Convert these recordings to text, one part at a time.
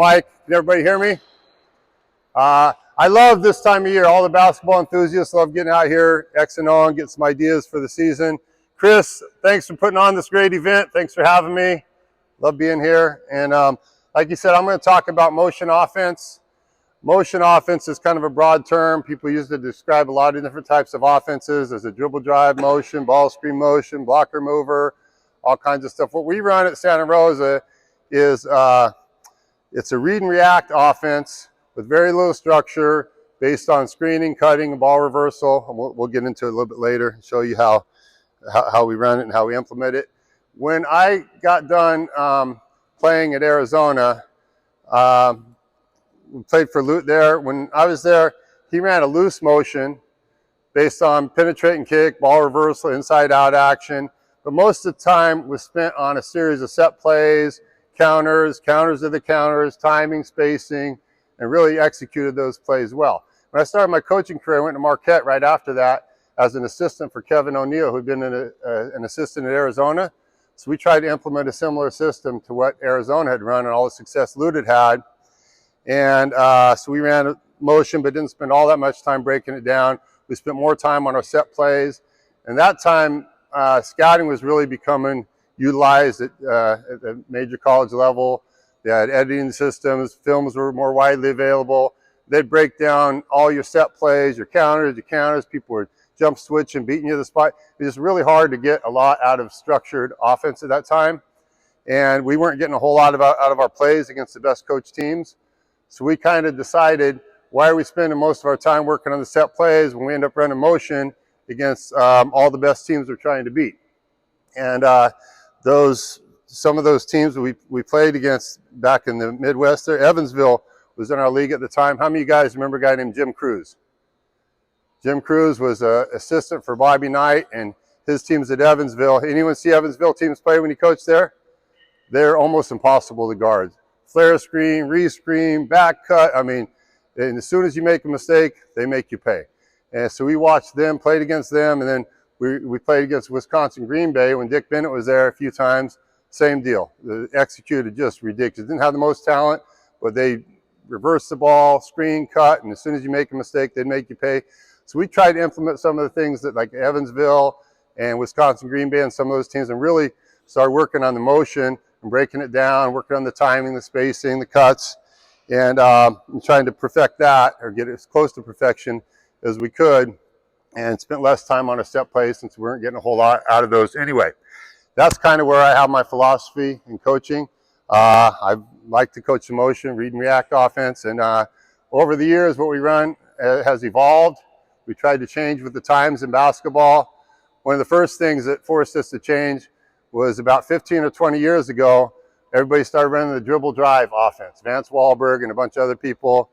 Mike, can everybody hear me? I love this time of year. All the basketball enthusiasts love getting out here, X and O, and getting some ideas for the season. Chris, thanks for putting on this great event. Thanks for having me. Love being here. And like you said, I'm going to talk about motion offense. Motion offense is kind of a broad term. People use it to describe a lot of different types of offenses. There's a dribble drive motion, ball screen motion, blocker mover, all kinds of stuff. What we run at Santa Rosa is it's a read and react offense with very little structure based on screening, cutting, and ball reversal. And we'll get into it a little bit later and show you how we run it and how we implement it. When I got done playing at Arizona, we played for Lute there. When I was there, he ran a loose motion based on penetrating kick, ball reversal, inside-out action. But most of the time was spent on a series of set plays, counters of the counters, timing, spacing, and really executed those plays well. When I started my coaching career, I went to Marquette right after that as an assistant for Kevin O'Neill, who'd been an assistant at Arizona. So we tried to implement a similar system to what Arizona had run and all the success Lute had had. And so we ran a motion, but didn't spend all that much time breaking it down. We spent more time on our set plays. And that time, scouting was really becoming utilized at the major college level. They had editing systems, films were more widely available. They'd break down all your set plays, your counters. People were jump switching, beating you to the spot. It was really hard to get a lot out of structured offense at that time. And we weren't getting a whole lot out of our plays against the best coach teams. So we kind of decided, why are we spending most of our time working on the set plays when we end up running motion against all the best teams we're trying to beat? And some of those teams we played against back in the Midwest there, Evansville was in our league at the time. How many of you guys remember a guy named Jim Cruz? Jim Cruz was an assistant for Bobby Knight, and his teams at Evansville. Anyone see Evansville teams play when he coached there? They're almost impossible to guard. Flare screen, re-screen, back cut. I mean, and as soon as you make a mistake, they make you pay. And so we watched them, played against them, and then we played against Wisconsin Green Bay when Dick Bennett was there a few times. Same deal. They executed just ridiculous. Didn't have the most talent, but they reversed the ball, screen, cut, and as soon as you make a mistake, they'd make you pay. So we tried to implement some of the things that like Evansville and Wisconsin Green Bay and some of those teams, and really started working on the motion and breaking it down, working on the timing, the spacing, the cuts, and trying to perfect that or get as close to perfection as we could, and spent less time on a set play since we weren't getting a whole lot out of those anyway. That's kind of where I have my philosophy in coaching. I like to coach the motion, read and react offense, and over the years what we run has evolved. We tried to change with the times in basketball. One of the first things that forced us to change was about 15 or 20 years ago, everybody started running the dribble drive offense. Vance Wahlberg and a bunch of other people.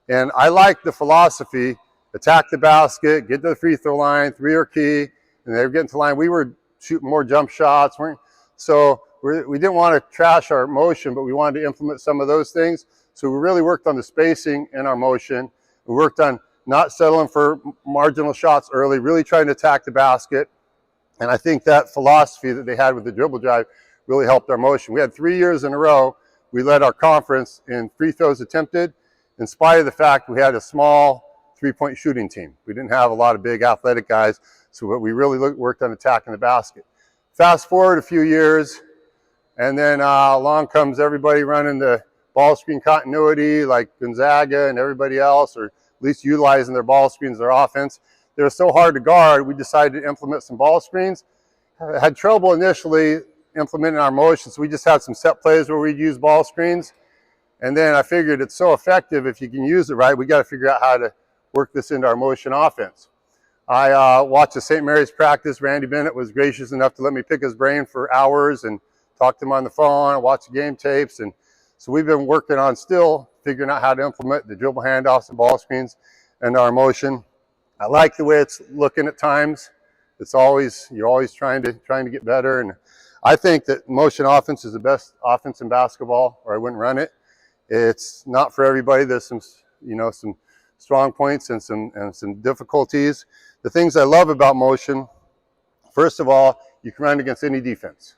And I liked the philosophy, attack the basket, get to the free throw line, three are key, and they were getting to the line. We were shooting more jump shots. So we didn't want to trash our motion, but we wanted to implement some of those things. So we really worked on the spacing in our motion. We worked on not settling for marginal shots early, really trying to attack the basket. And I think that philosophy that they had with the dribble drive really helped our motion. We had 3 years in a row, we led our conference in free throws attempted, in spite of the fact we had a small three-point shooting team. We didn't have a lot of big athletic guys, so we really worked on attacking the basket. Fast forward a few years, and then along comes everybody running the ball screen continuity like Gonzaga and everybody else, or at least utilizing their ball screens, their offense. They were so hard to guard, we decided to implement some ball screens. Had trouble initially implementing our motion, so we just had some set plays where we'd use ball screens. And then I figured it's so effective if you can use it right, we got to figure out how to work this into our motion offense. I watched the St. Mary's practice. Randy Bennett was gracious enough to let me pick his brain for hours and talk to him on the phone and watch the game tapes. And so we've been working on still figuring out how to implement the dribble handoffs and ball screens into our motion. I like the way it's looking at times. You're always trying to get better. And I think that motion offense is the best offense in basketball, or I wouldn't run it. It's not for everybody. There's some strong points and some difficulties. The things I love about motion, first of all, you can run against any defense.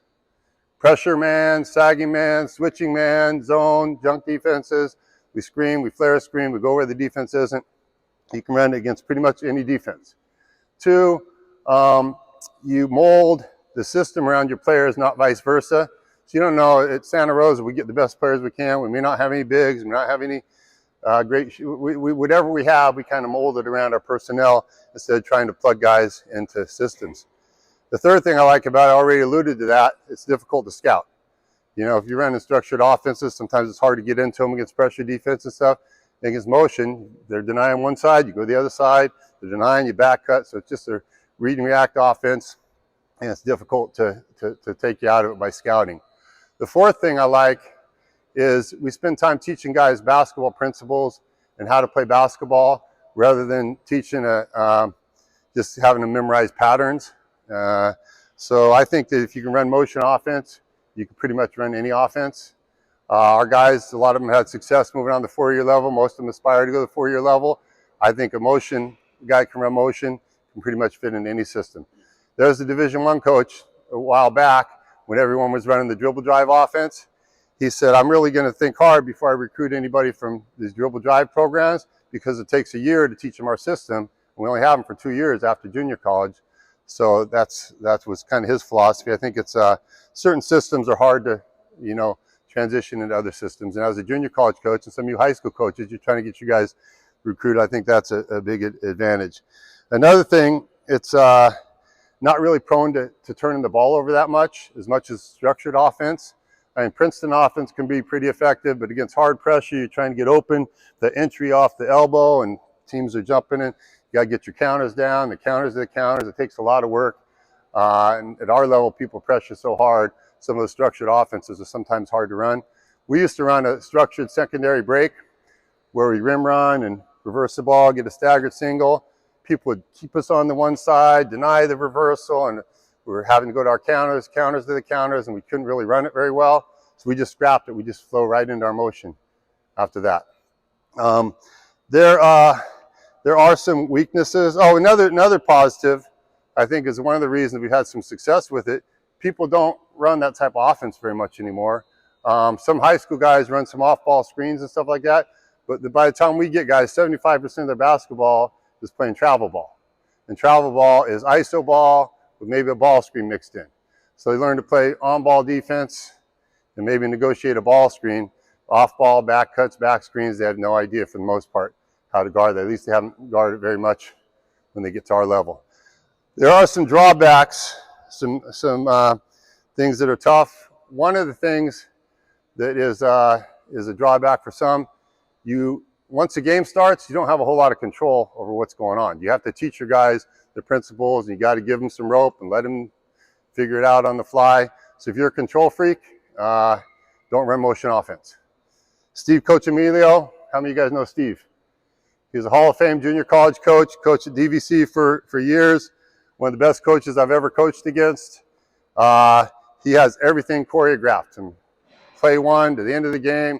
pressure man, sagging man, switching man, zone, junk defenses. We screen, we flare screen, we go where the defense isn't. You can run it against pretty much any defense. 2, you mold the system around your players, not vice versa. So you don't know, at Santa Rosa, we get the best players we can. We may not have any bigs, we may not have any whatever we have, we kind of mold it around our personnel instead of trying to plug guys into systems. The third thing I like about it, I already alluded to that, it's difficult to scout. You know, if you're running structured offenses, sometimes it's hard to get into them against pressure defense and stuff. Against motion, they're denying one side, you go to the other side, they're denying you back cut, so it's just a read and react offense, and it's difficult to take you out of it by scouting. The fourth thing I like is we spend time teaching guys basketball principles and how to play basketball rather than teaching just having them memorize patterns. So I think that if you can run motion offense, you can pretty much run any offense. Our guys, a lot of them had success moving on the 4-year level. Most of them aspire to go to the 4-year level. I think a guy can run motion, can pretty much fit in any system. There's a Division I coach a while back when everyone was running the dribble drive offense. He said, I'm really going to think hard before I recruit anybody from these dribble drive programs because it takes a year to teach them our system. And we only have them for 2 years after junior college. So that was kind of his philosophy. I think it's certain systems are hard to, transition into other systems. And as a junior college coach and some of you high school coaches, you're trying to get you guys recruited. I think that's a big advantage. Another thing, it's not really prone to turning the ball over that much as structured offense. I mean, Princeton offense can be pretty effective, but against hard pressure, you're trying to get open, the entry off the elbow, and teams are jumping in. You got to get your counters down. The counters are the counters. It takes a lot of work. And at our level, people pressure so hard. Some of the structured offenses are sometimes hard to run. We used to run a structured secondary break where we rim run and reverse the ball, get a staggered single. People would keep us on the one side, deny the reversal, and we were having to go to our counters to the counters, and we couldn't really run it very well. So we just scrapped it. We just flow right into our motion after that. There are some weaknesses. Oh, another positive, I think, is one of the reasons we've had some success with it. People don't run that type of offense very much anymore. Some high school guys run some off-ball screens and stuff like that, but by the time we get guys, 75% of their basketball is playing travel ball. And travel ball is iso ball with maybe a ball screen mixed in. So they learn to play on-ball defense and maybe negotiate a ball screen. Off-ball, back cuts, back screens, they have no idea for the most part how to guard that. At least they haven't guarded it very much when they get to our level. There are some drawbacks, some things that are tough. One of the things that is a drawback for some, once the game starts, you don't have a whole lot of control over what's going on. You have to teach your guys the principles, and you got to give them some rope and let them figure it out on the fly. So if you're a control freak, don't run motion offense. Coach Emilio, how many of you guys know Steve? He was a Hall of Fame junior college coach, coached at DVC for years. One of the best coaches I've ever coached against. He has everything choreographed from play one to the end of the game,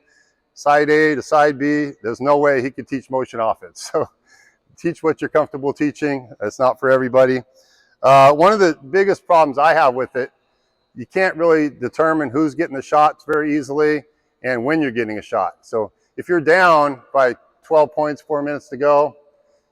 side A to side B. There's no way he could teach motion offense. So teach what you're comfortable teaching. It's not for everybody. One of the biggest problems I have with it, you can't really determine who's getting the shots very easily and when you're getting a shot. So if you're down by 12 points, 4 minutes to go,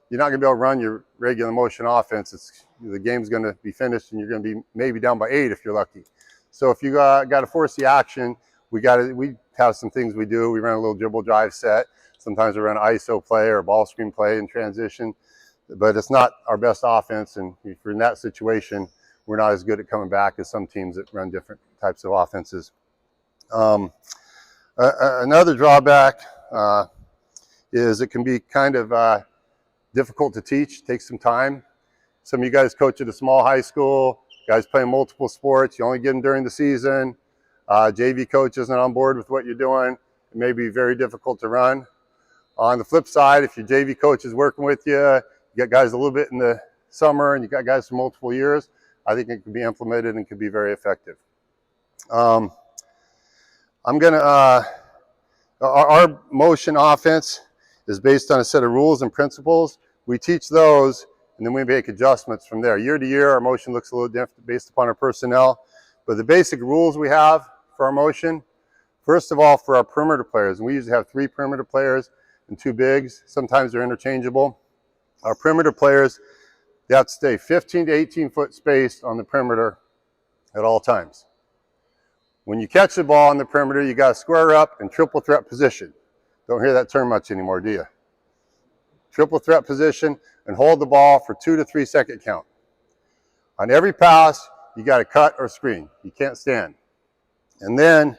you're not going to be able to run your regular motion offense. The game's going to be finished, and you're going to be maybe down by 8 if you're lucky. So if you got to force the action, we have some things we do. We run a little dribble drive set. Sometimes we run an ISO play or a ball screen play in transition, but it's not our best offense. And if you're in that situation, we're not as good at coming back as some teams that run different types of offenses. Another drawback is it can be kind of difficult to teach, takes some time. Some of you guys coach at a small high school, guys playing multiple sports, you only get them during the season. JV coach isn't on board with what you're doing. It may be very difficult to run. On the flip side, if your JV coach is working with you, you got guys a little bit in the summer and you got guys for multiple years, I think it can be implemented and can be very effective. Our motion offense is based on a set of rules and principles. We teach those, and then we make adjustments from there. Year to year, our motion looks a little different based upon our personnel. But the basic rules we have for our motion, first of all, for our perimeter players, and we usually have 3 perimeter players and 2 bigs. Sometimes they're interchangeable. Our perimeter players, they have to stay 15 to 18 foot spaced on the perimeter at all times. When you catch the ball on the perimeter, you got to square up in triple threat position. Don't hear that term much anymore, do you? Triple threat position and hold the ball for 2 to 3 second count. On every pass, you got to cut or screen. You can't stand. And then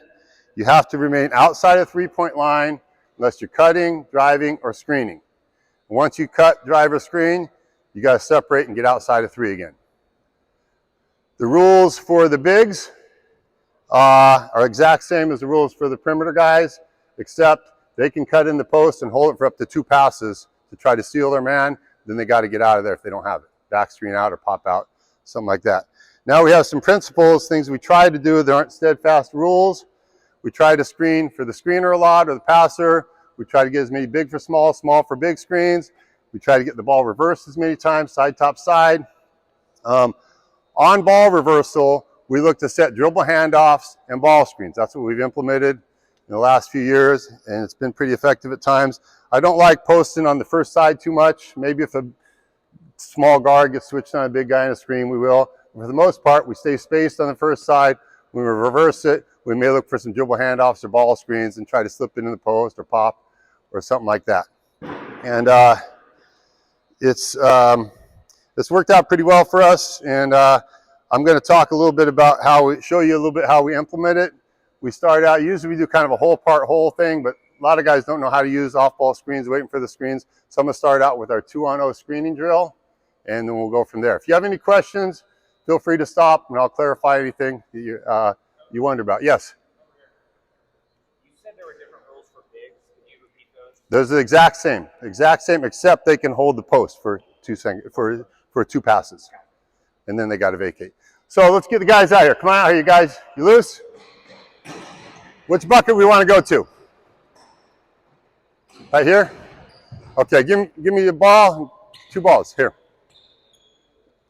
you have to remain outside of 3-point line unless you're cutting, driving, or screening. And once you cut, drive, or screen, you got to separate and get outside of 3 again. The rules for the bigs are exact same as the rules for the perimeter guys, except they can cut in the post and hold it for up to 2 passes to try to seal their man. Then they got to get out of there if they don't have it. Back screen out or pop out, something like that. Now we have some principles, things we try to do. There aren't steadfast rules. We try to screen for the screener a lot or the passer. We try to get as many big for small, small for big screens. We try to get the ball reversed as many times, side, top, side. On ball reversal, we look to set dribble handoffs and ball screens. That's what we've implemented in the last few years, and it's been pretty effective at times. I don't like posting on the first side too much. Maybe if a small guard gets switched on a big guy in a screen, we will. For the most part, we stay spaced on the first side. When we reverse it, we may look for some dribble handoffs or ball screens and try to slip into the post or pop or something like that. And it's worked out pretty well for us. And I'm going to talk a little bit about show you a little bit how we implement it. We start out, usually we do kind of a whole thing, but a lot of guys don't know how to use off-ball screens, waiting for the screens. So I'm going to start out with our 2-on-0 screening drill, and then we'll go from there. If you have any questions, feel free to stop, and I'll clarify anything you wonder about. Yes? You said there were different rules for bigs. Can you repeat those? Those are the exact same, except they can hold the post for 2 seconds, for 2 passes, and then they got to vacate. So let's get the guys out here. Come on out here, you guys. You loose? Which bucket we want to go to? Right here? Okay, give me the ball, 2 balls, here.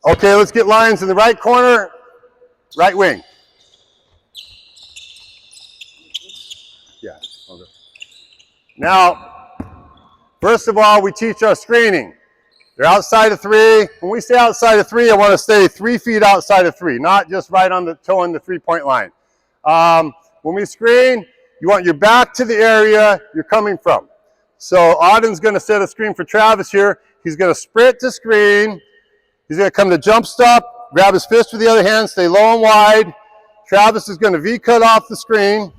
Okay, let's get lines in the right corner, right wing. Yeah, okay. Now, first of all, we teach our screening. They're outside of 3. When we say outside of 3, I want to stay 3 feet outside of 3, not just right on the toe on the 3-point line. When we screen, you want your back to the area you're coming from. So Auden's going to set a screen for Travis here. He's going to sprint to screen. He's going to come to jump stop, grab his fist with the other hand, stay low and wide. Travis is going to V-cut off the screen,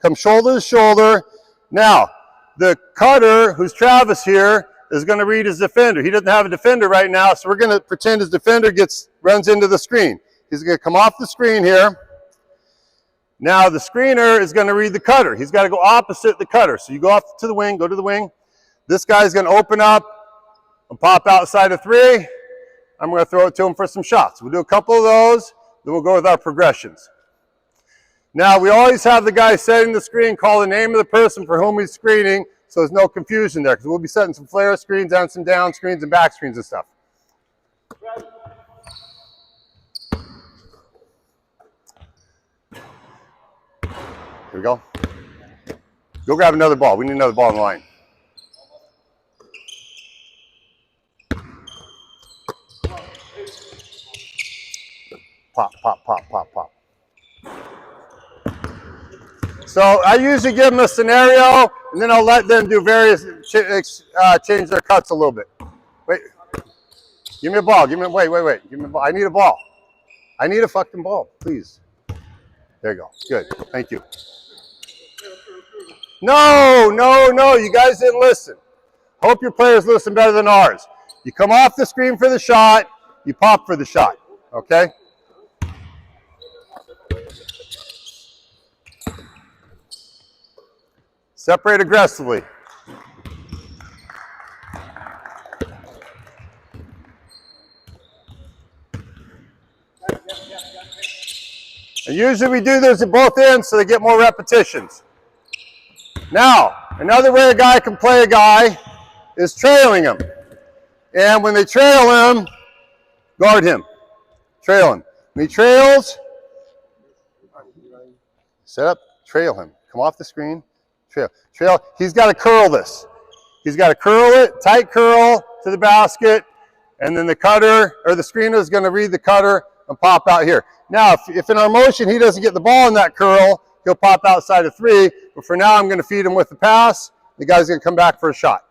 come shoulder to shoulder. Now, the cutter, who's Travis here, is going to read his defender. He doesn't have a defender right now, so we're going to pretend his defender runs into the screen. He's going to come off the screen here. Now the screener is going to read the cutter. He's got to go opposite the cutter. So you go off to the wing, go to the wing. This guy's going to open up and pop outside of 3. I'm going to throw it to him for some shots. We'll do a couple of those, then we'll go with our progressions. Now we always have the guy setting the screen call the name of the person for whom he's screening, so there's no confusion there, because we'll be setting some flare screens and some down screens and back screens and stuff. Here we go. Go grab another ball. We need another ball in the line. Pop, pop, pop, pop, pop. So I usually give them a scenario, and then I'll let them do various, change their cuts a little bit. Wait, give me a ball. Wait. Give me a ball. I need a ball. I need a fucking ball, please. There you go. Good. Thank you. No, you guys didn't listen. Hope your players listen better than ours. You come off the screen for the shot, you pop for the shot, okay? Separate aggressively. And usually we do this at both ends so they get more repetitions. Now, another way a guy can play a guy is trailing him. And when they trail him, guard him. Trail him. When he trails, Set up, trail him. Come off the screen, trail. Trail. He's got to curl this. He's got to curl it, tight curl to the basket, and then the cutter or the screener is going to read the cutter and pop out here. Now, if in our motion he doesn't get the ball in that curl, he'll pop outside of 3. But for now, I'm going to feed him with the pass. The guy's going to come back for a shot.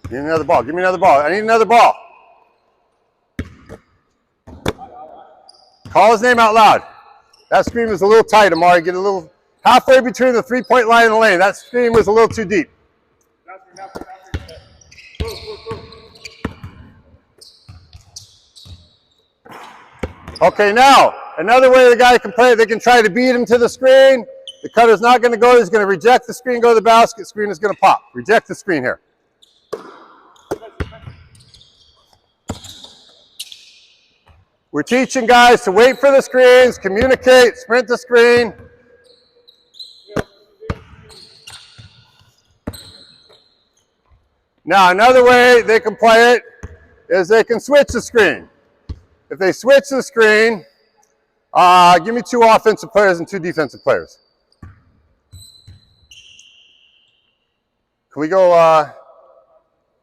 Give me another ball. Give me another ball. I need another ball. Call his name out loud. That screen was a little tight, Amari. Get a little halfway between the 3-point line and the lane. That screen was a little too deep. Okay, now, another way the guy can play it, they can try to beat him to the screen. The cutter's not going to go. He's going to reject the screen, go to the basket. Screen is going to pop. Reject the screen here. We're teaching guys to wait for the screens, communicate, sprint the screen. Now, another way they can play it is they can switch the screen. If they switch the screen, give me 2 offensive players and 2 defensive players. Can we go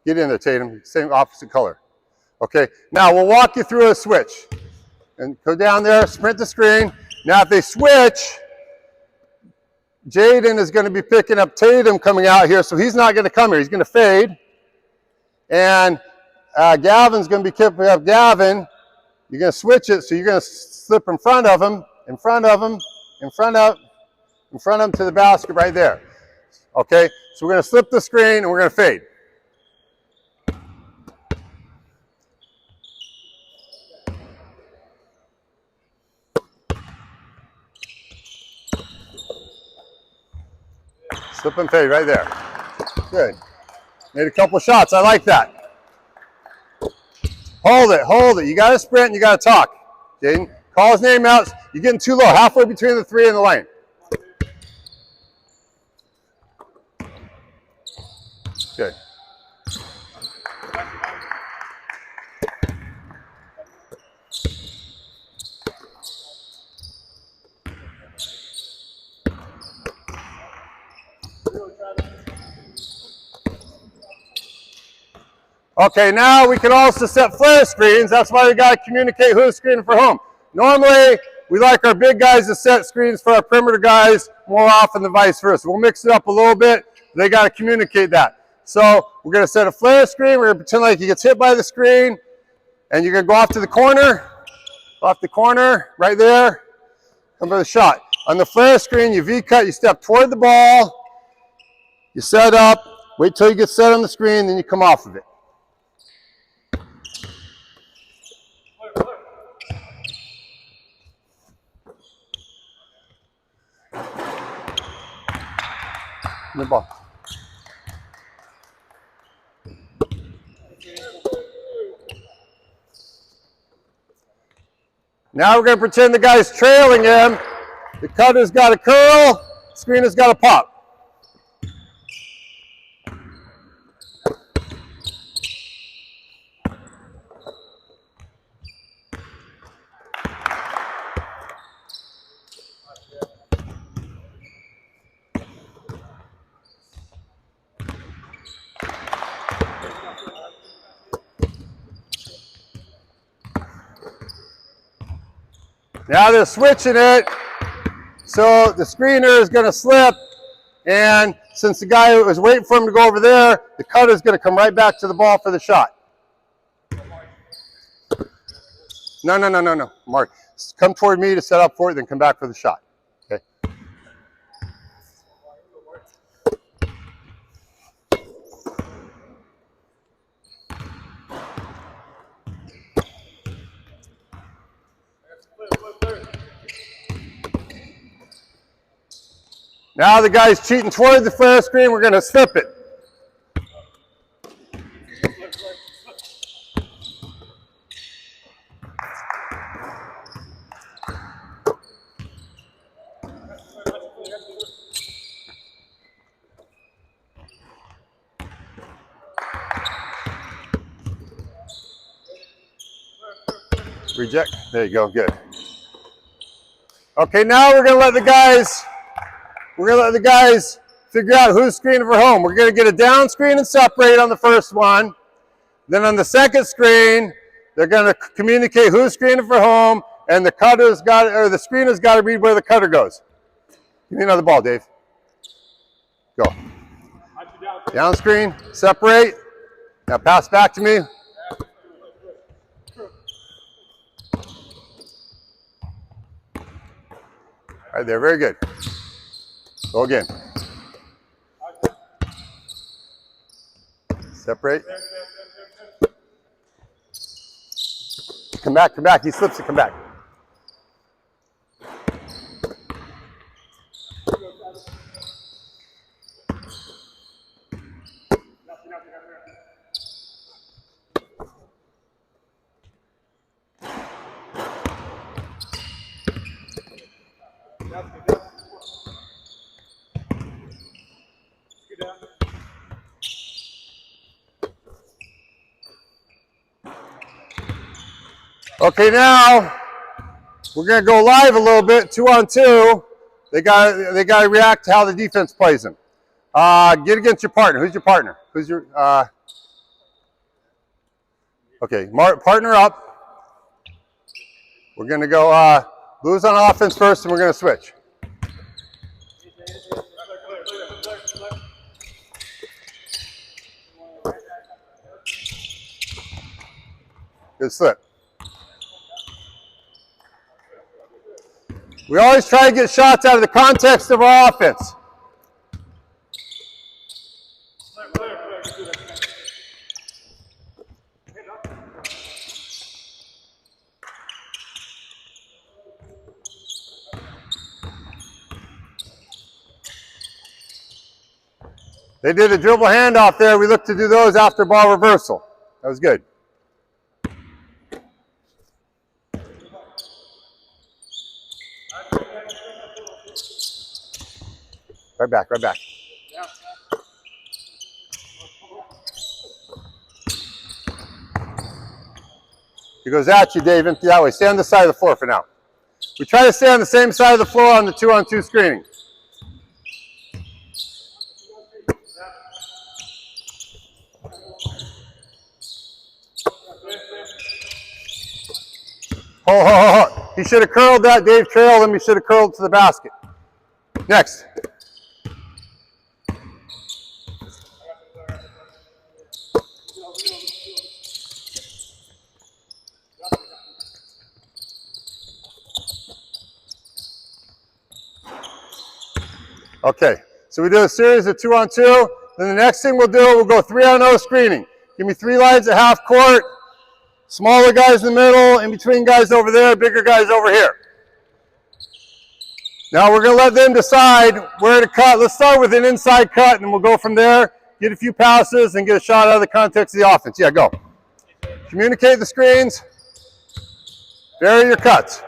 get in there, Tatum? Same opposite color. Okay, now we'll walk you through a switch. And go down there, sprint the screen. Now if they switch, Jaden is going to be picking up Tatum coming out here, so he's not going to come here. He's going to fade. And Gavin's going to be picking up Gavin. You're going to switch it, so you're going to slip in front of him, in front of him, in front of him to the basket right there. Okay, so we're going to slip the screen and we're going to fade. Slip and fade right there. Good. Made a couple shots. I like that. Hold it, hold it. You got to sprint and you got to talk. Jaden, call his name out. You're getting too low, halfway between the 3 and the lane. Good. Okay, now we can also set flare screens. That's why we got to communicate who's screening for whom. Normally, we like our big guys to set screens for our perimeter guys more often than vice versa. We'll mix it up a little bit. They got to communicate that. So we're going to set a flare screen. We're going to pretend like he gets hit by the screen. And you're going to go off to the corner. Off the corner, right there. Come for the shot. On the flare screen, you V-cut, you step toward the ball. You set up. Wait till you get set on the screen, then you come off of it. The ball. Now we're going to pretend the guy's trailing him. The cutter's got to curl, screener's got to pop. Now they're switching it, so the screener is going to slip, and since the guy was waiting for him to go over there, the cutter is going to come right back to the ball for the shot. No, Mark. Come toward me to set up for it, then come back for the shot. Okay. Now the guy's cheating toward the flare screen. We're going to slip it. Reject. There you go. Good. Okay, now we're gonna let the guys. Figure out who's screening for home. We're gonna get a down screen and separate on the first one. Then on the second screen, they're gonna communicate who's screening for home, and the screener's got to read where the cutter goes. Give me another ball, Dave. Go. Down screen, separate. Now pass back to me. All right there, very good. Go again. Separate. Come back. He slips it, come back. Okay, now we're gonna go live a little bit, 2-on-2. They gotta react to how the defense plays them. Get against your partner. Who's your partner? Who's your okay, partner up. We're gonna go Blues on offense first, and we're gonna switch. Good slip. We always try to get shots out of the context of our offense. They did a dribble handoff there. We look to do those after ball reversal. That was good. Right back. He goes at you, Dave, empty that way. Stay on the side of the floor for now. We try to stay on the same side of the floor on the 2-on-2 screening. Ho. He should have curled that. Dave trailed him. He should have curled to the basket. Next. Okay, so we do a series of 2-on-2. Then the next thing we'll go 3-on-0 screening. Give me 3 lines at half court. Smaller guys in the middle, in between guys over there, bigger guys over here. Now we're going to let them decide where to cut. Let's start with an inside cut, and we'll go from there. Get a few passes and get a shot out of the context of the offense. Yeah, go. Communicate the screens. Vary your cuts.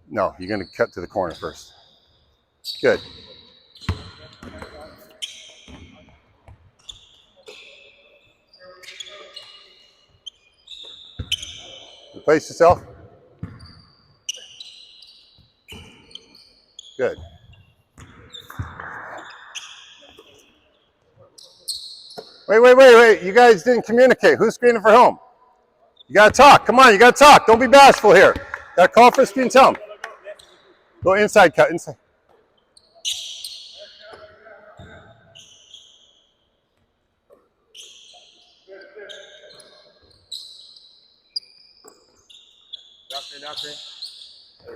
No, you're going to cut to the corner first. Good. Replace yourself. Good. Wait. You guys didn't communicate. Who's screening for home? You got to talk. Come on, you got to talk. Don't be bashful here. Got to call for a screen. Tell them. Go inside cut. Inside.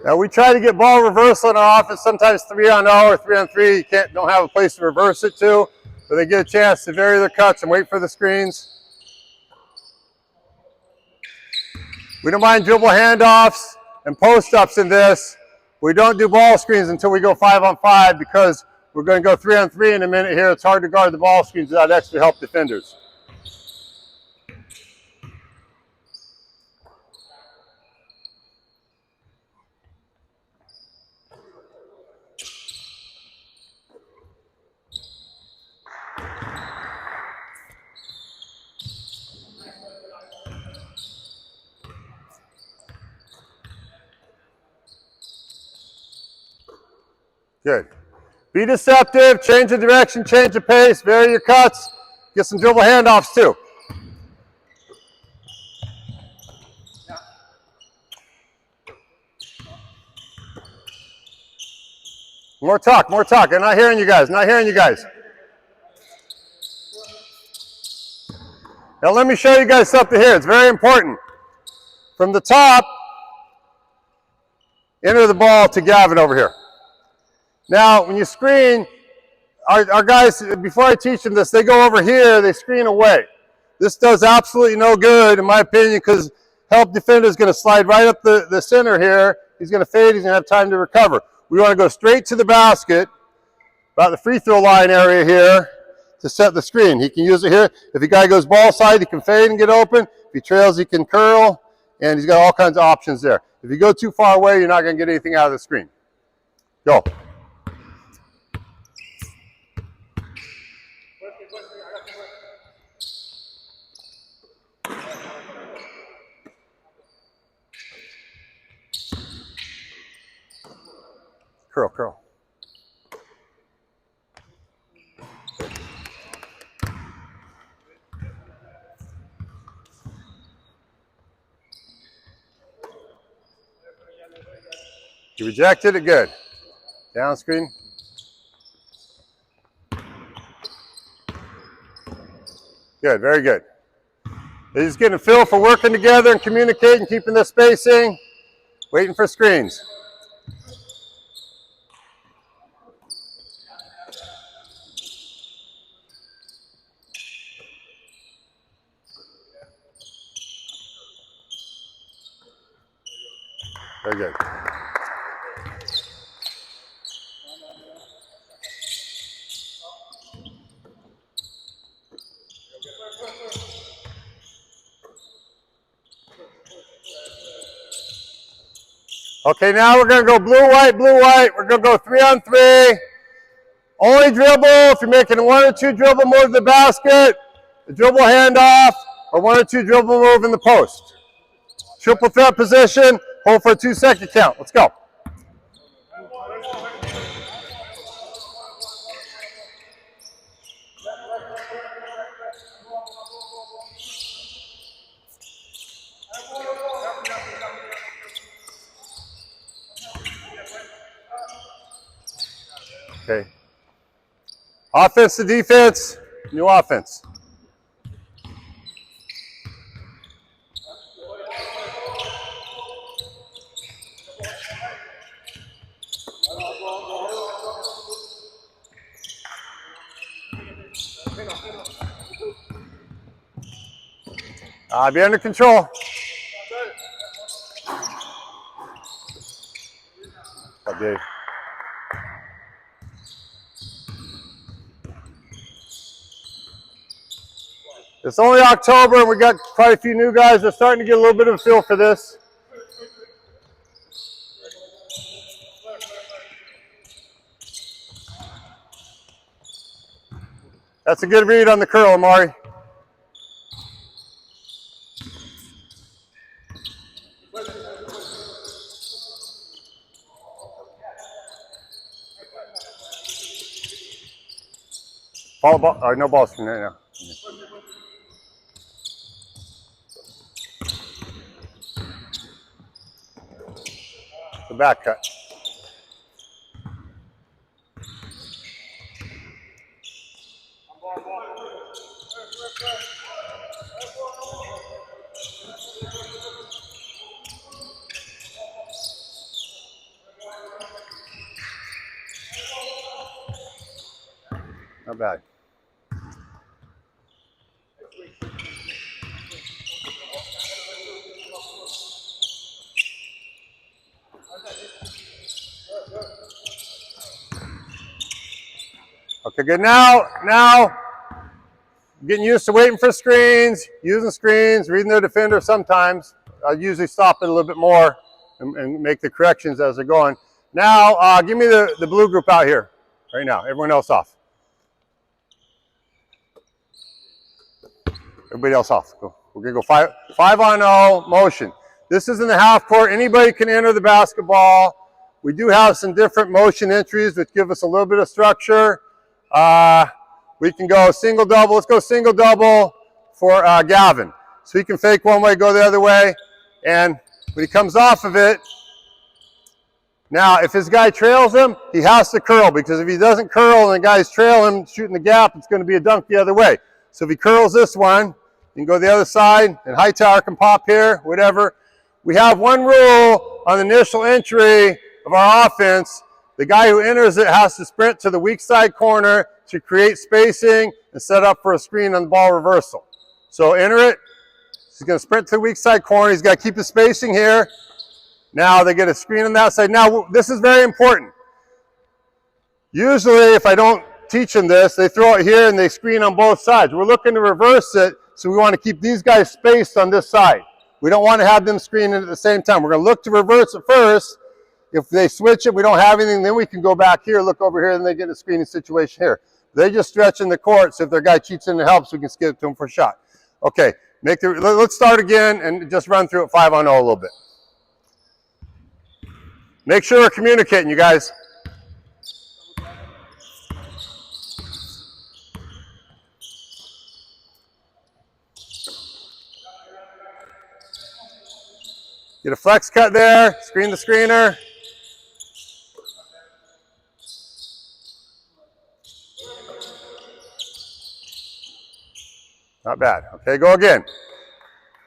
Now we try to get ball reversal in our offense, sometimes 3-on-0 or 3-on-3. You don't have a place to reverse it to, but they get a chance to vary their cuts and wait for the screens. We don't mind dribble handoffs and post-ups in this. We don't do ball screens until we go 5-on-5 because we're going to go 3-on-3 in a minute here. It's hard to guard the ball screens without extra help defenders. Good. Be deceptive, change the direction, change the pace, vary your cuts, get some dribble handoffs too. More talk, more talk. I'm not hearing you guys, not hearing you guys. Now let me show you guys something here. It's very important. From the top, enter the ball to Gavin over here. Now, when you screen, our guys, before I teach them this, they go over here, they screen away. This does absolutely no good, in my opinion, because help defender is going to slide right up the center here. He's going to fade, he's going to have time to recover. We want to go straight to the basket, about the free throw line area here, to set the screen. He can use it here. If the guy goes ball side, he can fade and get open. If he trails, he can curl, and he's got all kinds of options there. If you go too far away, you're not going to get anything out of the screen. Go. Curl, curl. You rejected it, good. Down screen. Good, very good. They're just getting a feel for working together and communicating, keeping the spacing, waiting for screens. Very good. Okay, now we're going to go blue, white, blue, white. We're going to go 3-on-3. Only dribble if you're making a 1 or 2 dribble move to the basket, a dribble handoff, or 1 or 2 dribble move in the post. Triple threat position, hold for a 2-second count. Let's go. Okay. Offense to defense, new offense. Be under control. Good, Dave. It's only October, and we got quite a few new guys. They're starting to get a little bit of a feel for this. That's a good read on the curl, Amari. Ball, no balls from there now. The back cut. Not bad. Okay, good. Now, getting used to waiting for screens, using screens, reading their defender sometimes. I usually stop it a little bit more and make the corrections as they're going. Now, give me the blue group out here right now. Everyone else off. Everybody else off. We're going to go 5-on-0 motion. This is in the half court. Anybody can enter the basketball We do have some different motion entries which give us a little bit of structure. We can go single double. Let's go single double for Gavin. So he can fake one way, go the other way, and when he comes off of it, now if his guy trails him, he has to curl, because if he doesn't curl and the guy's trailing him, shooting the gap, it's going to be a dunk the other way. So if he curls this one, you can go the other side, and Hightower can pop here, whatever. We have one rule on the initial entry of our offense. The guy who enters it has to sprint to the weak side corner to create spacing and set up for a screen on the ball reversal. So enter it. He's going to sprint to the weak side corner. He's got to keep his spacing here. Now they get a screen on that side. Now this is very important. Usually if I don't teach them this, they throw it here and they screen on both sides. We're looking to reverse it, so we want to keep these guys spaced on this side. We don't want to have them screening at the same time. We're going to look to reverse it first. If they switch it, we don't have anything, then we can go back here, look over here, and they get a screening situation here. They just stretch in the court, so if their guy cheats in and helps, we can skip it to them for a shot. Okay, let's start again and just run through it 5-on-0 a little bit. Make sure we're communicating, you guys. Get a flex cut there, screen the screener. Not bad. Okay, go again.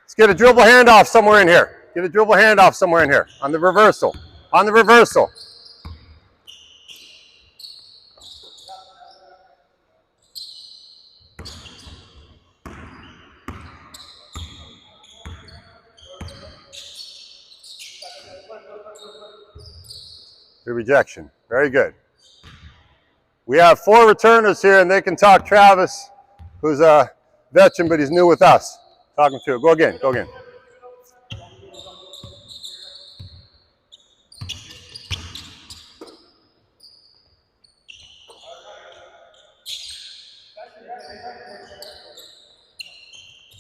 Let's get a dribble handoff somewhere in here. Get a dribble handoff somewhere in here on the reversal. On the reversal. Good rejection. Very good. We have 4 returners here, and they can talk Travis, who's a veteran, but he's new with us. Talk him to it. Go again. Go again.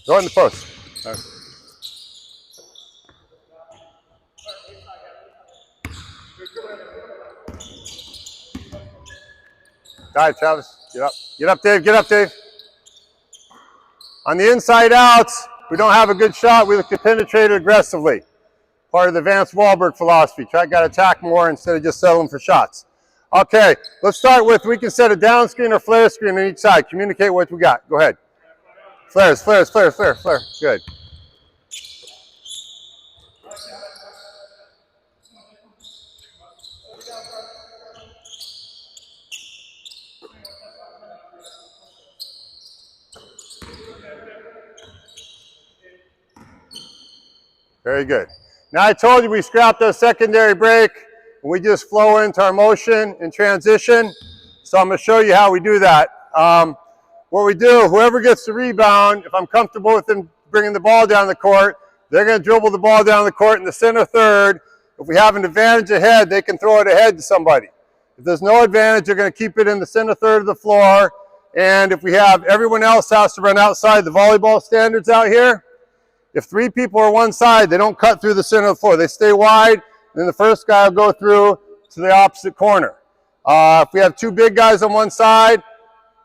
Go in the post. All right. Dive, Travis. Get up. Get up, Dave. Get up, Dave. On the inside outs, we don't have a good shot. We look to penetrate it aggressively. Part of the Vance Wahlberg philosophy. Got to attack more instead of just settling for shots. Okay, let's start with, we can set a down screen or flare screen on each side. Communicate what we got. Go ahead. Flares, flares, flares, flare, flare. Good. Very good. Now I told you we scrapped our secondary break and we just flow into our motion in transition. So I'm going to show you how we do that. What we do, whoever gets the rebound, if I'm comfortable with them bringing the ball down the court, they're going to dribble the ball down the court in the center third. If we have an advantage ahead, they can throw it ahead to somebody. If there's no advantage, they're going to keep it in the center third of the floor. And if we have, everyone else has to run outside the volleyball standards out here. If 3 people are one side, they don't cut through the center of the floor. They stay wide, and then the first guy will go through to the opposite corner. If we have 2 big guys on one side,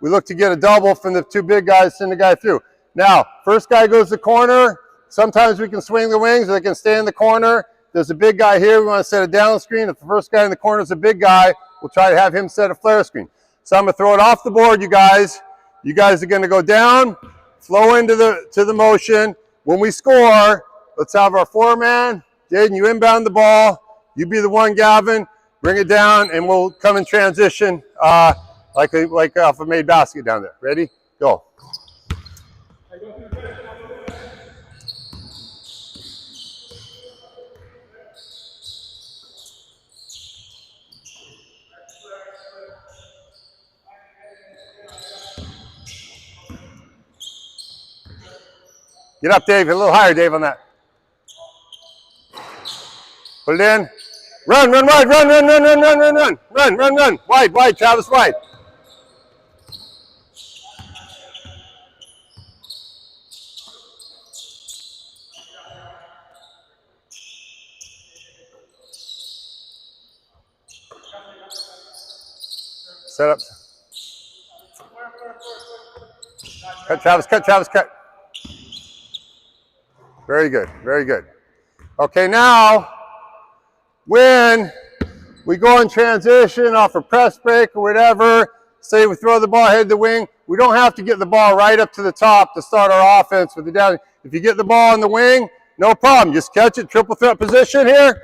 we look to get a double from the 2 big guys, send the guy through. Now, first guy goes to the corner. Sometimes we can swing the wings, or they can stay in the corner. There's a big guy here. We want to set a down screen. If the first guy in the corner is a big guy, we'll try to have him set a flare screen. So I'm going to throw it off the board, you guys. You guys are going to go down, flow into the motion. When we score, let's have our 4-man. Jaden, you inbound the ball. You be the one, Gavin. Bring it down, and we'll come in transition like off a made basket down there. Ready? Go. Get up, Dave. A little higher, Dave, on that. Put it in. Run, run wide, run, run, run, run, run, run, run, run, run, run. Wide, wide, Travis, wide. Set up. Cut, Travis, cut, Travis, cut. Very good, very good. Okay, now, when we go in transition off a press break or whatever, say we throw the ball head to the wing, we don't have to get the ball right up to the top to start our offense with the down. If you get the ball in the wing, no problem. Just catch it, triple threat position here.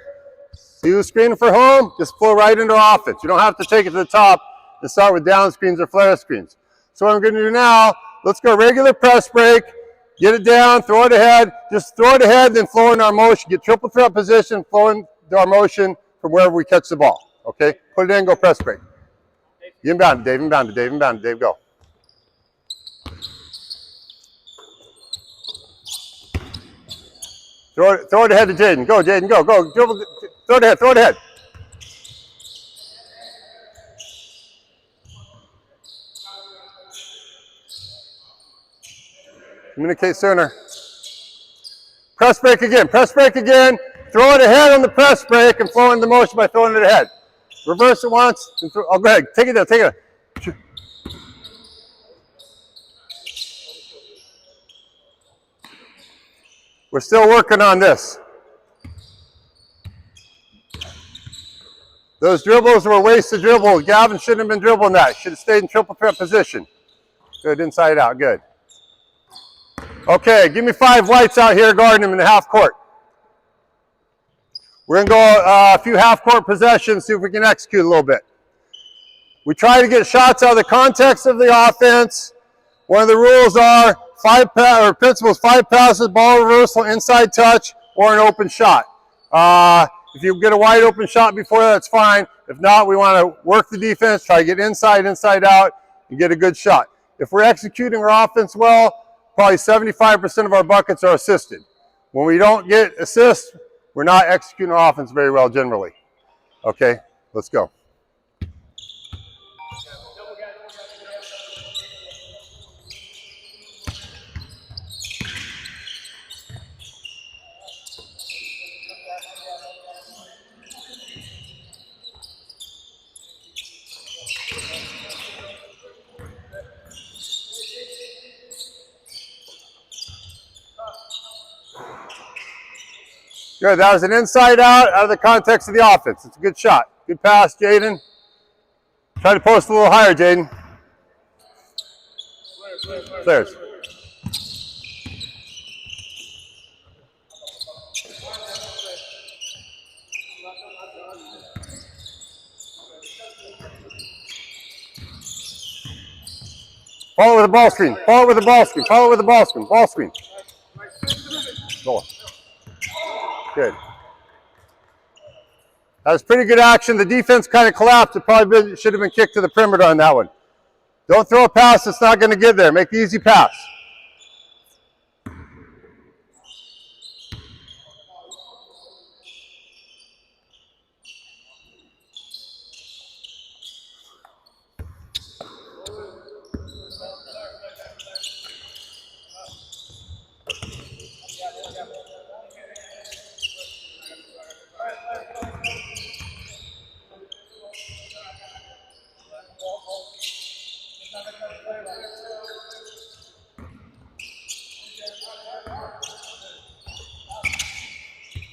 See who's screening for home? Just flow right into offense. You don't have to take it to the top and start with down screens or flare screens. So what I'm going to do now, let's go regular press break, get it down, throw it ahead. Just throw it ahead, then flow into our motion. Get triple threat position, flow into our motion from wherever we catch the ball. Okay? Put it in, go press break. Inbound, Dave, inbound, Dave, inbound, Dave, go. Throw it ahead to Jaden. Go, Jaden, go, go. Dribble, throw it ahead, throw it ahead. Communicate sooner. Press break again, press break again. Throw it ahead on the press break and flow into motion by throwing it ahead. Reverse it once. And oh, go ahead. Take it down, take it down. We're still working on this. Those dribbles were wasted dribbles. Gavin shouldn't have been dribbling that. Should have stayed in triple threat position. Good, inside out, good. Okay, give me 5 whites out here guarding him in the half court. We're going to go a few half court possessions, see if we can execute a little bit. We try to get shots out of the context of the offense. One of the rules are 5 passes, ball reversal, inside touch, or an open shot. If you get a wide open shot before that, that's fine. If not, we want to work the defense, try to get inside out, and get a good shot. If we're executing our offense well, probably 75% of our buckets are assisted. When we don't get assists, we're not executing our offense very well generally. Okay, let's go. Good, that was an inside out of the context of the offense. It's a good shot. Good pass, Jaden. Try to post a little higher, Jaden. Flares. Follow with the ball screen. Follow with the ball screen. Follow with the ball screen. Ball screen. Go. Good. That was pretty good action. The defense kind of collapsed. It probably should have been kicked to the perimeter on that one. Don't throw a pass that's not going to get there. Make the easy pass.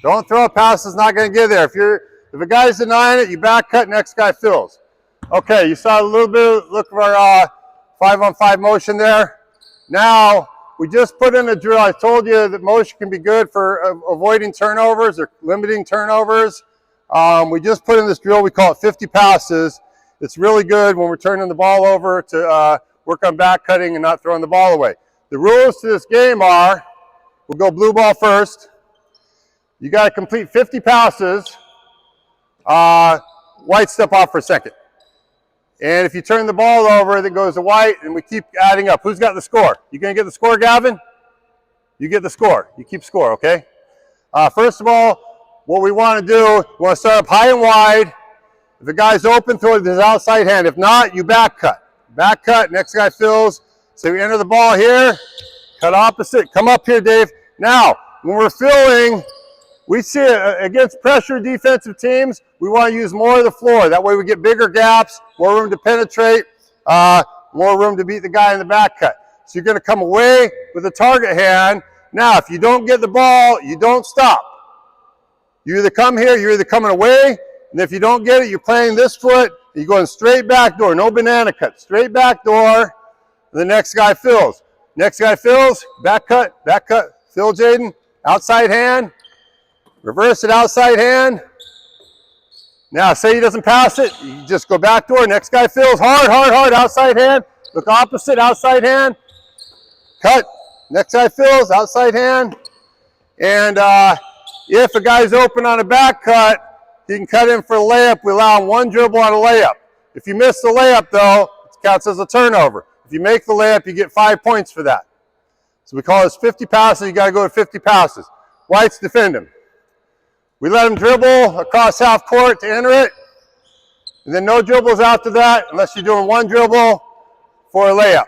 Don't throw a pass that's not going to get there. If a guy's denying it, you back cut, next guy fills. Okay, you saw a little bit of look of our 5-on-5 motion there. Now, we just put in a drill. I told you that motion can be good for avoiding turnovers or limiting turnovers. We just put in this drill. We call it 50 passes. It's really good when we're turning the ball over to work on back cutting and not throwing the ball away. The rules to this game are, we'll go blue ball first. You got to complete 50 passes. White step off for a second. And if you turn the ball over, then goes to white, and we keep adding up. Who's got the score? You going to get the score, Gavin? You get the score. You keep score, okay? First of all, what we want to do, we want to start up high and wide. If the guy's open, throw his outside hand. If not, you back cut. Back cut, next guy fills. So we enter the ball here, cut opposite. Come up here, Dave. Now, when we're filling, We see it against pressure defensive teams, we want to use more of the floor. That way we get bigger gaps, more room to penetrate, more room to beat the guy in the back cut. So you're going to come away with a target hand. Now, if you don't get the ball, you don't stop. You either come here, you're either coming away, and if you don't get it, you're playing this foot, you're going straight back door, no banana cut, straight back door, the next guy fills. Next guy fills, back cut, fill Jaden, outside hand, reverse it, outside hand. Now, say he doesn't pass it, you just go back door, next guy fills, hard, outside hand, look opposite, outside hand, cut, next guy fills, outside hand, and if a guy's open on a back cut, he can cut in for a layup. We allow him one dribble on a layup. If you miss the layup, though, it counts as a turnover. If you make the layup, you get 5 points for that. So we call this 50 passes. You got to go to 50 passes. Whites defend him. We let him dribble across half court to enter it. And then no dribbles after that unless you're doing one dribble for a layup.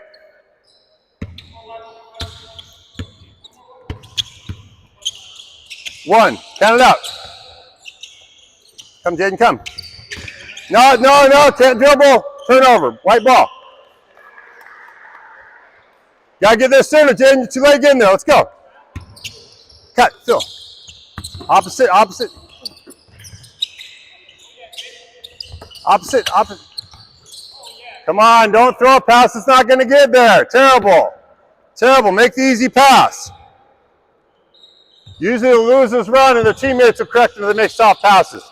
One. Count it out. Come, Jaden, come. No, can't dribble. Turnover. White ball. Gotta get this center, Jaden. You're too late getting there. Let's go. Cut, fill. Opposite. Come on, don't throw a pass. It's not gonna get there. Terrible. Make the easy pass. Usually the losers run and their teammates are correct and they make soft passes.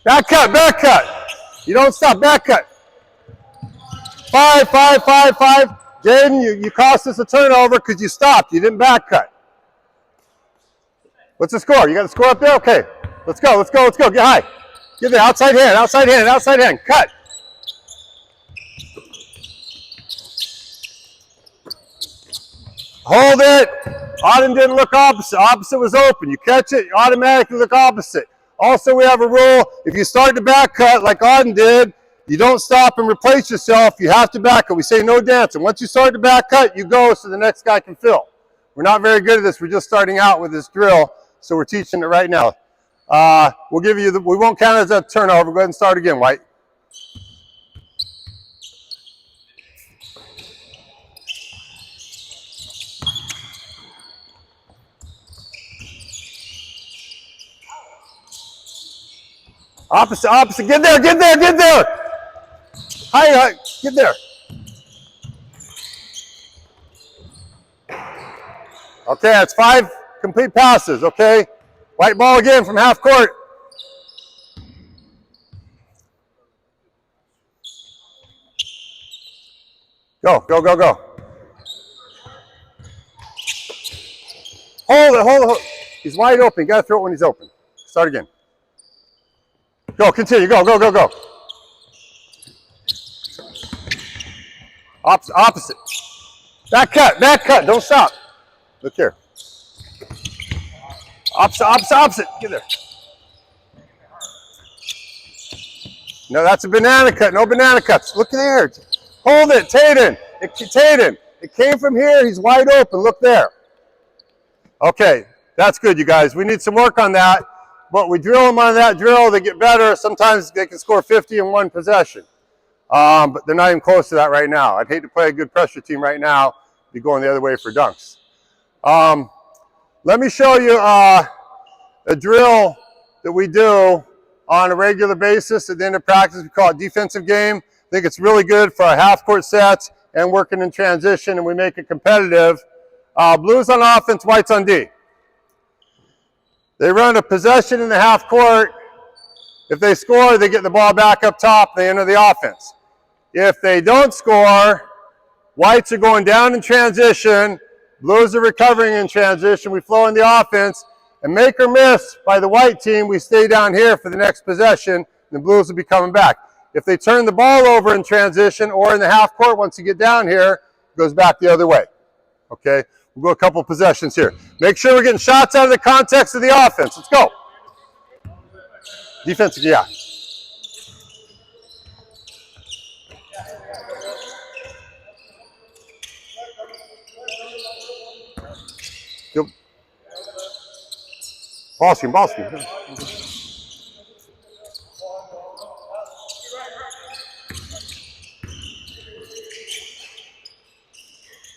Back cut. You don't stop, back cut. 5. Jaden, you cost us a turnover because you stopped. You didn't back cut. What's the score? You got the score up there? Okay. Let's go. Get high. Get there, outside hand. Cut. Hold it. Auden didn't look opposite. Opposite was open. You catch it, you automatically look opposite. Also, we have a rule. If you start to back cut like Auden did, you don't stop and replace yourself. You have to back cut. We say no dancing. Once you start to back cut, you go so the next guy can fill. We're not very good at this. We're just starting out with this drill, so we're teaching it right now. We'll give you we won't count it as a turnover. Go ahead and start again, White. Opposite. Get there. Hi, get there. Okay, that's 5 complete passes, okay? White ball again from half court. Go. Hold it. He's wide open. You got to throw it when he's open. Start again. Go, continue, go. Opposite. Back cut, don't stop. Look here. Opposite, get there. No, that's a banana cut, no banana cuts. Look there, hold it, Taden. It came from here, he's wide open, look there. Okay, that's good, you guys. We need some work on that. But we drill them on that drill, they get better. Sometimes they can score 50 in one possession. But they're not even close to that right now. I'd hate to play a good pressure team right now, be going the other way for dunks. Let me show you a drill that we do on a regular basis at the end of practice. We call it defensive game. I think it's really good for our half-court sets and working in transition, and we make it competitive. Blues on offense, whites on D. They run a possession in the half court. If they score, they get the ball back up top, they enter the offense. If they don't score, whites are going down in transition, blues are recovering in transition, we flow in the offense, and make or miss by the white team, we stay down here for the next possession, and the blues will be coming back. If they turn the ball over in transition or in the half court once you get down here, it goes back the other way, okay? We'll go a couple possessions here. Make sure we're getting shots out of the context of the offense. Let's go. Defensive, yeah. Good. Ball screen, ball screen.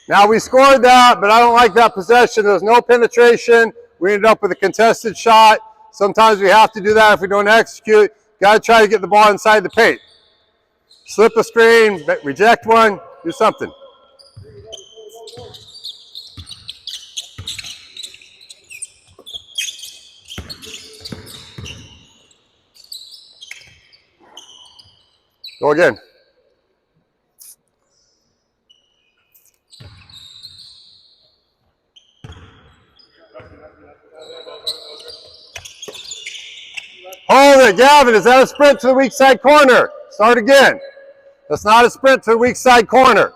Now we scored that, but I don't like that possession. There was no penetration. We ended up with a contested shot. Sometimes we have to do that if we don't execute. Got to try to get the ball inside the paint. Slip a screen, reject one, do something. Go again. Hold it, Gavin. Is that a sprint to the weak side corner? Start again. That's not a sprint to the weak side corner.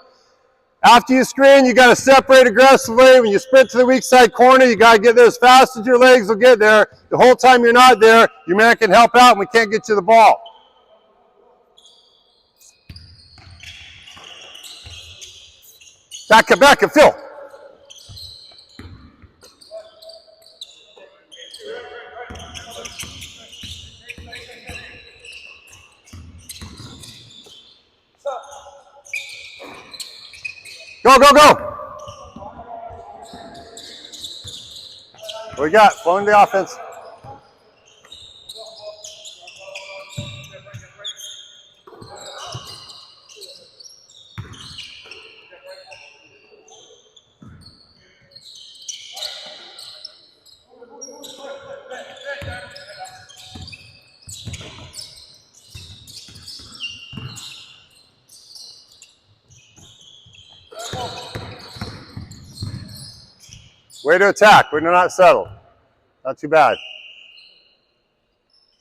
After you screen, you got to separate aggressively. When you sprint to the weak side corner, you got to get there as fast as your legs will get there. The whole time you're not there, your man can help out and we can't get to the ball. Back up, Phil. Go, go, go. What we got? Flowing the offense. Way to attack. Way to not settle. Not too bad.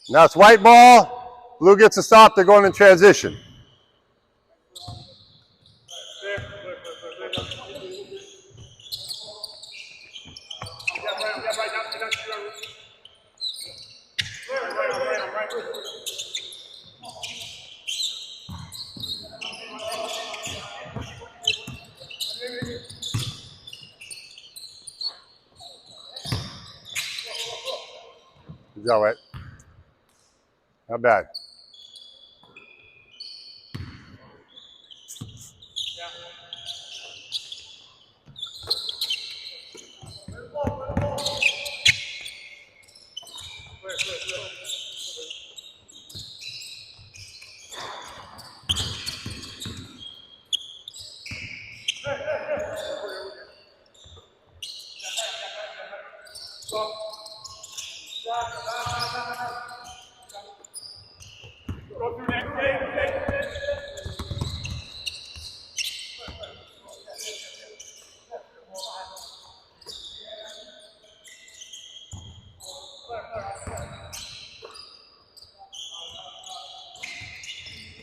Now it's white ball. Blue gets a stop. They're going in transition. Is that right? Not bad.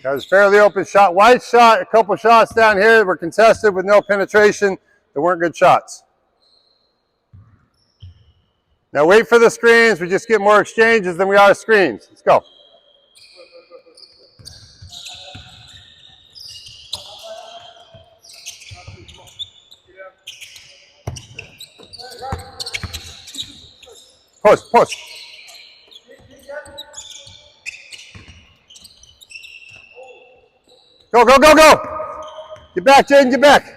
That was fairly open shot. White shot, a couple shots down here that were contested with no penetration. They weren't good shots. Now wait for the screens. We just get more exchanges than we are screens. Let's go. Push, push. Go, go, go, go. Get back, Jaden, get back.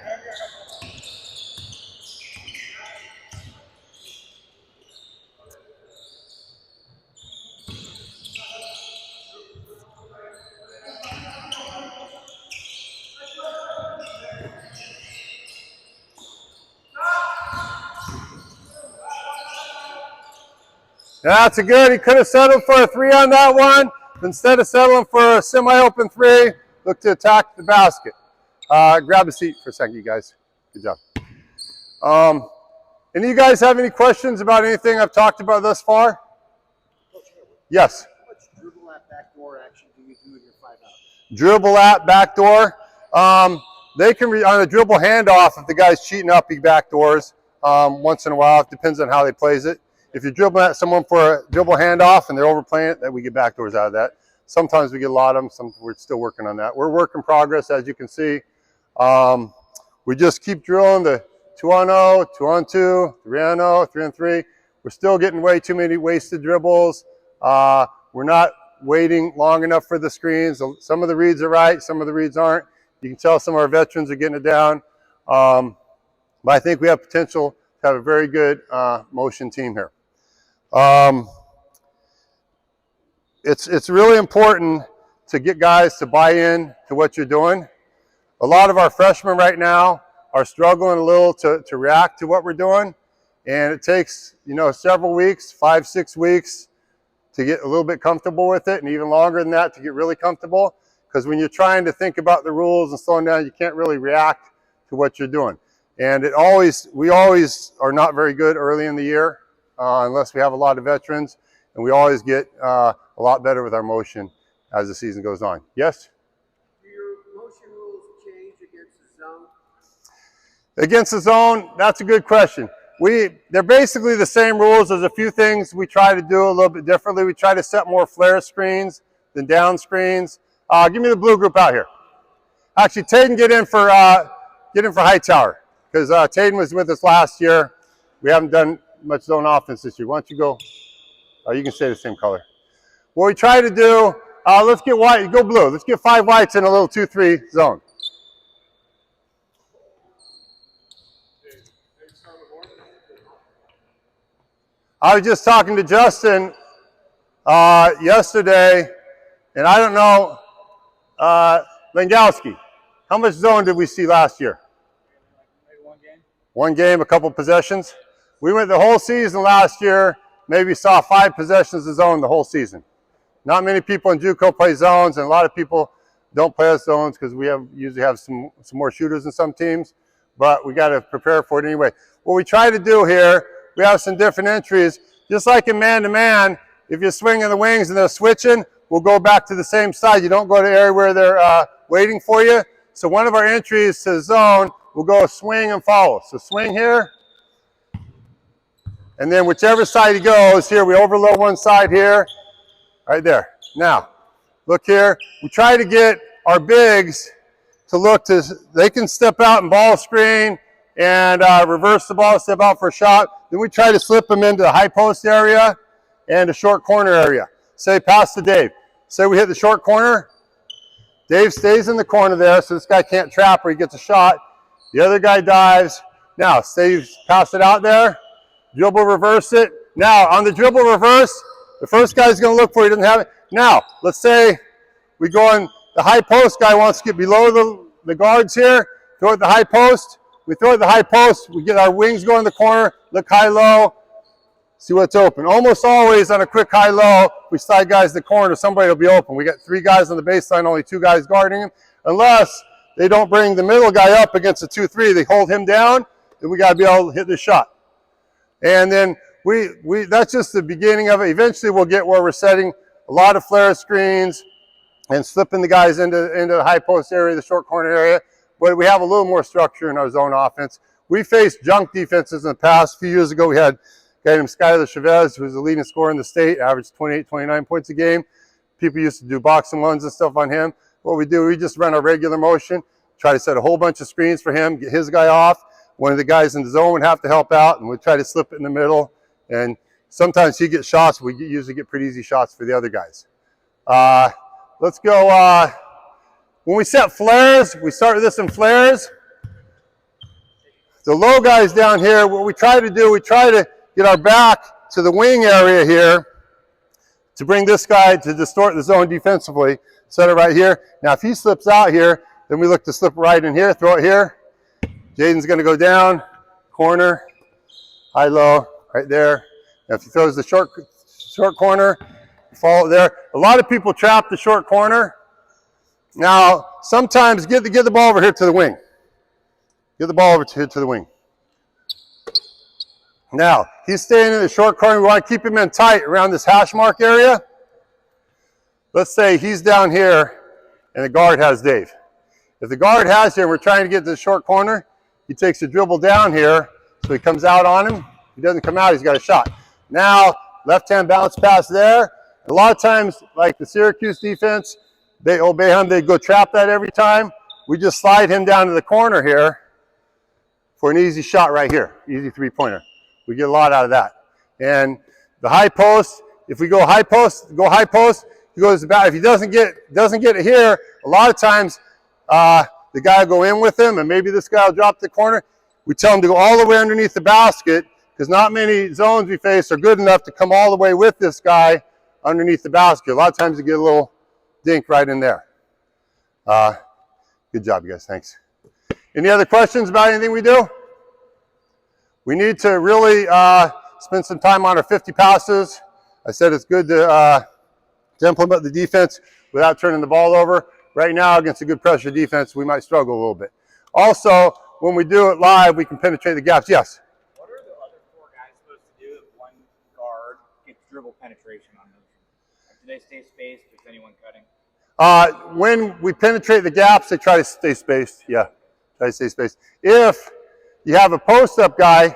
That's a good. He could have settled for a 3 on that one. Instead of settling for a semi-open 3, look to attack the basket. Grab a seat for a second, you guys. Good job. Any of you guys have any questions about anything I've talked about thus far? Yes. How much dribble at backdoor action do you do in your 5-out? Dribble at backdoor. They can, on a dribble handoff, if the guy's cheating up, he backdoors once in a while. It depends on how they plays it. If you're dribbling at someone for a dribble handoff and they're overplaying it, then we get backdoors out of that. Sometimes we get a lot of them. We're still working on that. We're work in progress, as you can see. We just keep drilling the 2-on-0, 2-on-2, 3-on-0, 3-on-3. We're still getting way too many wasted dribbles. We're not waiting long enough for the screens. Some of the reads are right, some of the reads aren't. You can tell some of our veterans are getting it down. But I think we have potential to have a very good motion team here. It's really important to get guys to buy in to what you're doing. A lot of our freshmen right now are struggling a little to react to what we're doing. And it takes, several weeks, 5-6 weeks to get a little bit comfortable with it, and even longer than that to get really comfortable. Because when you're trying to think about the rules and slowing down, you can't really react to what you're doing. And we always are not very good early in the year unless we have a lot of veterans, and we always get a lot better with our motion as the season goes on. Yes? Do your motion rules change against the zone? Against the zone, that's a good question. They're basically the same rules. There's a few things we try to do a little bit differently. We try to set more flare screens than down screens. Give me the blue group out here. Actually, Tayden, get in for Hightower, because Tayden was with us last year. We haven't done much zone offense this year. Why don't you go? You can stay the same color. What we try to do, let's get white. Go blue. Let's get 5 whites in a little 2-3 zone. I was just talking to Justin yesterday, and I don't know, Langowski, how much zone did we see last year? Maybe one game. One game, a couple possessions. We went the whole season last year, maybe saw 5 possessions of zone the whole season. Not many people in JUCO play zones, and a lot of people don't play us zones because we usually have some more shooters in some teams, but we got to prepare for it anyway. What we try to do here, we have some different entries. Just like in man-to-man, if you're swinging the wings and they're switching, we'll go back to the same side. You don't go to the area where they're waiting for you. So one of our entries to the zone, we'll go swing and follow. So swing here, and then whichever side he goes, here we overload one side here, right there. Now, look here. We try to get our bigs to they can step out and ball screen and reverse the ball, step out for a shot. Then we try to slip them into the high post area and the short corner area. Say pass to Dave. Say we hit the short corner. Dave stays in the corner there, so this guy can't trap or he gets a shot. The other guy dives. Now, say pass it out there. Dribble reverse it. Now, on the dribble reverse, the first guy's going to look for it. He doesn't have it. Now, let's say we go in, the high post guy wants to get below the guards here. Throw it at the high post. We throw it at the high post. We get our wings going in the corner. Look high-low. See what's open. Almost always on a quick high-low, we slide guys to the corner. Somebody will be open. We got 3 guys on the baseline, only 2 guys guarding him. Unless they don't bring the middle guy up against a 2-3. They hold him down, then we got to be able to hit the shot. And then that's just the beginning of it. Eventually we'll get where we're setting a lot of flare screens and slipping the guys into the high post area, the short corner area. But we have a little more structure in our zone offense. We faced junk defenses in the past. A few years ago, we had a guy named Skylar Chavez, who was the leading scorer in the state, averaged 28, 29 points a game. People used to do box and ones and stuff on him. What we do, we just run our regular motion, try to set a whole bunch of screens for him, get his guy off. One of the guys in the zone would have to help out, and we'd try to slip it in the middle. And sometimes he gets shots. We usually get pretty easy shots for the other guys. Let's go. When we set flares, we start with this in flares. The low guys down here, what we try to do, we try to get our back to the wing area here to bring this guy to distort the zone defensively. Set it right here. Now, if he slips out here, then we look to slip right in here, throw it here. Jaden's going to go down, corner, high-low, right there. Now, if he throws the short corner, follow it there. A lot of people trap the short corner. Now, sometimes get the ball over here to the wing. Get the ball over here to the wing. Now, he's staying in the short corner. We want to keep him in tight around this hash mark area. Let's say he's down here and the guard has Dave. If the guard has him, we're trying to get to the short corner. He takes the dribble down here, so he comes out on him. If he doesn't come out, he's got a shot. Now, left-hand bounce pass there. A lot of times, like the Syracuse defense, they obey him. They go trap that every time. We just slide him down to the corner here. for an easy shot right here, easy three-pointer. We get a lot out of that. And the high post, if we go high post, he goes about. If he doesn't get it here, a lot of times the guy will go in with him, and maybe this guy will drop the corner. We tell him to go all the way underneath the basket, because not many zones we face are good enough to come all the way with this guy underneath the basket. A lot of times you get a little dink right in there. Good job, you guys. Thanks. Any other questions about anything we do? We need to really spend some time on our 50 passes. I said it's good to implement the defense without turning the ball over. Right now, against a good pressure defense, we might struggle a little bit. Also, when we do it live, we can penetrate the gaps. Yes? What are the other four guys supposed to do if one guard gets dribble penetration on them? Do they stay spaced? Is anyone cutting? When we penetrate the gaps, they try to stay spaced. Yeah, try to stay spaced. If you have a post-up guy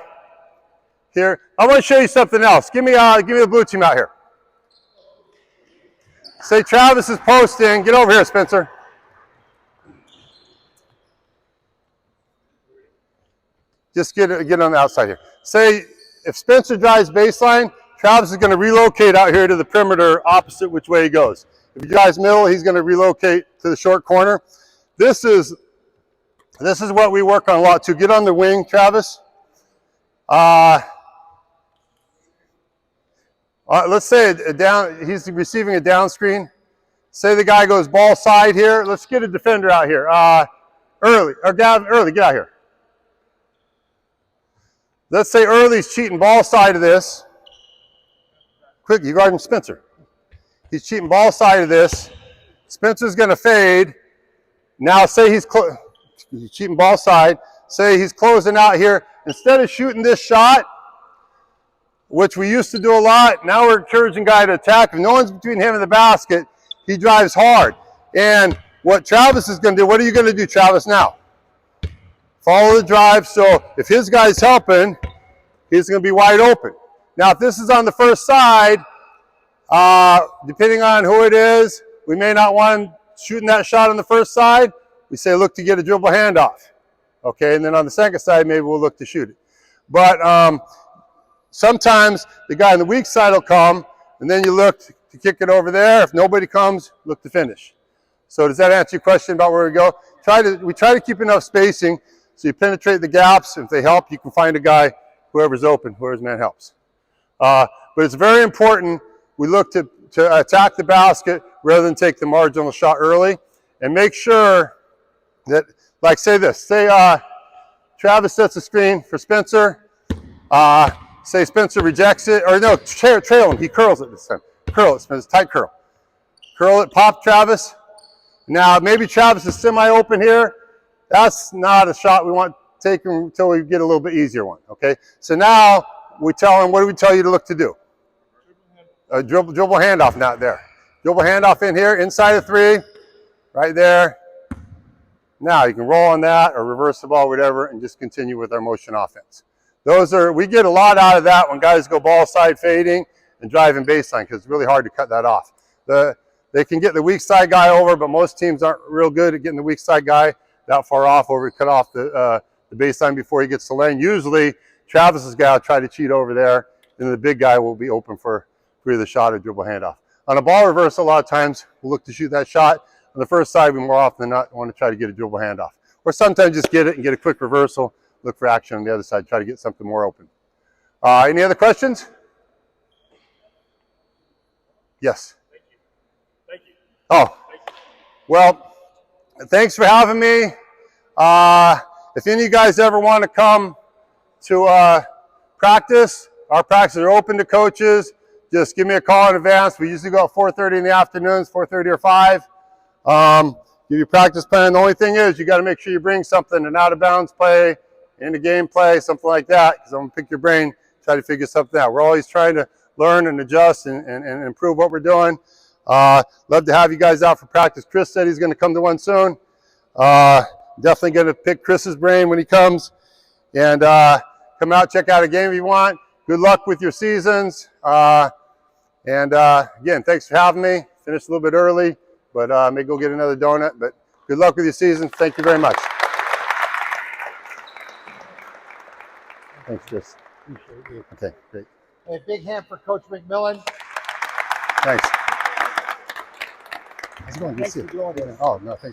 here, I want to show you something else. Give me the blue team out here. Say Travis is posting. Get over here, Spencer. Just get on the outside here. Say if Spencer drives baseline, Travis is going to relocate out here to the perimeter opposite which way he goes. If he drives middle, he's going to relocate to the short corner. This is what we work on a lot too. Get on the wing, Travis. Let's say he's receiving a down screen. Say the guy goes ball side here. Let's get a defender out here. Early, get out here. Let's say Early's cheating ball side of this. Quick, you guarding Spencer. He's cheating ball side of this. Spencer's going to fade. Now say he's cheating ball side. Say he's closing out here. Instead of shooting this shot, which we used to do a lot, now we're encouraging guy to attack. If no one's between him and the basket, he drives hard. And what Travis is going to do, what are you going to do, Travis, now? Follow the drive. So if his guy's helping, he's going to be wide open. Now, if this is on the first side, depending on who it is, we may not want him shooting that shot on the first side. We say, look to get a dribble handoff. Okay, and then on the second side, maybe we'll look to shoot it. But sometimes the guy on the weak side will come, and then you look to kick it over there. If nobody comes, look to finish. So does that answer your question about where we go? We try to keep enough spacing so you penetrate the gaps. If they help, you can find a guy, whoever's open, whoever's man helps. But it's very important we look to attack the basket rather than take the marginal shot early, and make sure that, like say this, say Travis sets a screen for Spencer, say Spencer rejects it, or no, trail him, he curls it this time. Curl it, Spencer, tight curl. Curl it, pop Travis. Now maybe Travis is semi-open here. That's not a shot we want to take until we get a little bit easier one, okay? So now we tell him, what do we tell you to look to do? A dribble handoff, not there. Dribble handoff in here, inside of three, right there. Now you can roll on that or reverse the ball, whatever, and just continue with our motion offense. We get a lot out of that when guys go ball side fading and driving baseline, because it's really hard to cut that off. They can get the weak side guy over, but most teams aren't real good at getting the weak side guy that far off over to cut off the baseline before he gets to lane. Usually Travis's guy will try to cheat over there, and the big guy will be open for either shot or dribble handoff. On a ball reversal, a lot of times we'll look to shoot that shot. On the first side, we more often than not want to try to get a dribble handoff. Or sometimes just get it and get a quick reversal, look for action on the other side, try to get something more open. Any other questions? Yes? Thank you. Oh, well, thanks for having me. If any of you guys ever want to come to practice, our practices are open to coaches. Just give me a call in advance. We usually go at 4:30 in the afternoons, 4:30 or 5. Give you a practice plan. The only thing is you got to make sure you bring something, an out-of-bounds play, in a game play, something like that, because I'm going to pick your brain, try to figure something out. We're always trying to learn and adjust and improve what we're doing. Love to have you guys out for practice. Chris said he's going to come to one soon. Definitely going to pick Chris's brain when he comes. And come out, check out a game if you want. Good luck with your seasons. Again, thanks for having me. Finished a little bit early, but may go get another donut. But good luck with your season. Thank you very much. Thanks, Chris. Appreciate you. Okay, great. A big hand for Coach McMillan. Thanks. How's it going? Good to Thanks see for you. doing this. Oh, no, thanks.